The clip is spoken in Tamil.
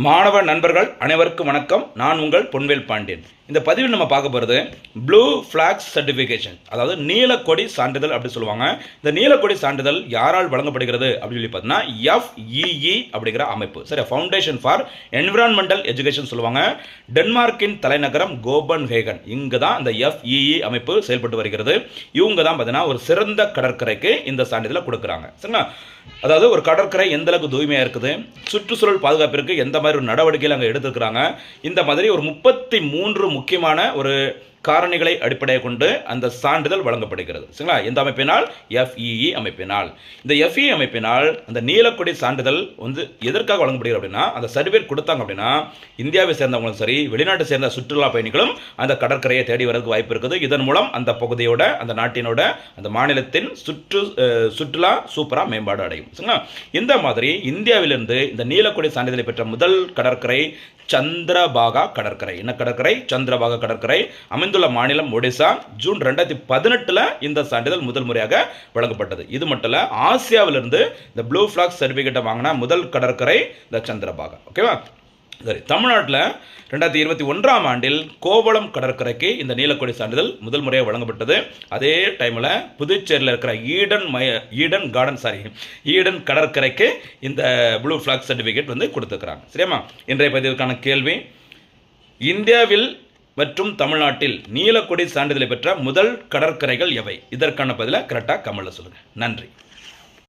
மாணவ நண்பர்கள் அனைவருக்கும் வணக்கம். நான் உங்கள் பொன்வேல் பாண்டியன். இந்த பதிவில் நம்ம பார்க்க போகிறது ப்ளூ ஃப்ளாக் சர்டிஃபிகேஷன், அதாவது நீலக்கொடி சான்றிதழ் அப்படி சொல்லுவாங்க. இந்த நீலக்கொடி சான்றிதழ் யாரால் வழங்கப்படுகிறது அப்படின்னு சொல்லி பார்த்தீங்கன்னா FEE அப்படிங்கிற அமைப்பு, சரி, ஃபவுண்டேஷன் ஃபார் என்விரான்மெண்டல் எஜுகேஷன் சொல்லுவாங்க. டென்மார்க்கின் தலைநகரம் கோபன்ஹேகன், இங்கே தான் இந்த FEE அமைப்பு செயல்பட்டு வருகிறது. இவங்க தான் பார்த்தீங்கன்னா ஒரு சிறந்த கடற்கரைக்கு இந்த சான்றிதழை கொடுக்குறாங்க. சரிங்களா? அதாவது ஒரு கடற்கரை எந்த அளவுக்கு தூய்மையாக இருக்குது, சுற்றுச்சூழல் பாதுகாப்பிற்கு எந்த மாதிரி ஒரு நடவடிக்கைகள் அங்கே எடுத்துக்கிறாங்க, இந்த மாதிரி ஒரு 33 முக்கியமான ஒரு காரணிகளை அடிப்படையாக கொண்டு அந்த சான்றிதழ் வழங்கப்படுகிறது. சரிங்களா? எந்த அமைப்பினால்? FEE அமைப்பினால். இந்த FEE அமைப்பினால் அந்த நீலக்கொடி சான்றிதழ் எதற்காக வழங்கப்படுகிறது அப்படின்னா, அந்த சர்டிஃபிகேட் கொடுத்தாங்க அப்படின்னா இந்தியாவை சேர்ந்தவங்களும் சரி, வெளிநாட்டை சேர்ந்த சுற்றுலா பயணிகளும் அந்த கடற்கரையை தேடி வரதுக்கு வாய்ப்பு இருக்குது. இதன் மூலம் அந்த பகுதியோட, அந்த நாட்டினோட, அந்த மாநிலத்தின் சுற்றுலா சூப்பராக மேம்பாடு அடையும். சரிங்களா? இந்த மாதிரி இந்தியாவிலிருந்து இந்த நீலக்கொடி சான்றிதழை பெற்ற முதல் கடற்கரை சந்திரபாகா கடற்கரை. என்ன கடற்கரை? சந்திரபாகா கடற்கரை. அமைந்துள்ள மாநிலம் ஒடிசா. ஜூன் 2018 இந்த சான்றிதழ் முதல் முறையாக வழங்கப்பட்டது. இது மட்டும் இல்ல, ஆசியாவிலிருந்து இந்த ப்ளூ ஃபிளாக் சர்டிஃபிகேட்டை வாங்கின முதல் கடற்கரை இந்த சந்திரபாகா. ஓகேவா? சரி, தமிழ்நாட்டில் 2021ஆம் ஆண்டில் கோவளம் கடற்கரைக்கு இந்த நீலக்கொடி சான்றிதழ் முதல் முறையாக வழங்கப்பட்டது. அதே டைமில் புதுச்சேரியில் இருக்கிற ஈடன் கடற்கரைக்கு இந்த ப்ளூ ஃபிளாக் சர்டிஃபிகேட் கொடுத்துருக்குறாங்க. சரியாமா? இன்றைய பதிவுக்கான கேள்வி: இந்தியாவில் மற்றும் தமிழ்நாட்டில் நீலக்கொடி சான்றிதழை பெற்ற முதல் கடற்கரைகள் எவை? இதற்கான பதிலை கரெக்டாக கமெண்ட்ல சொல்லுங்கள். நன்றி.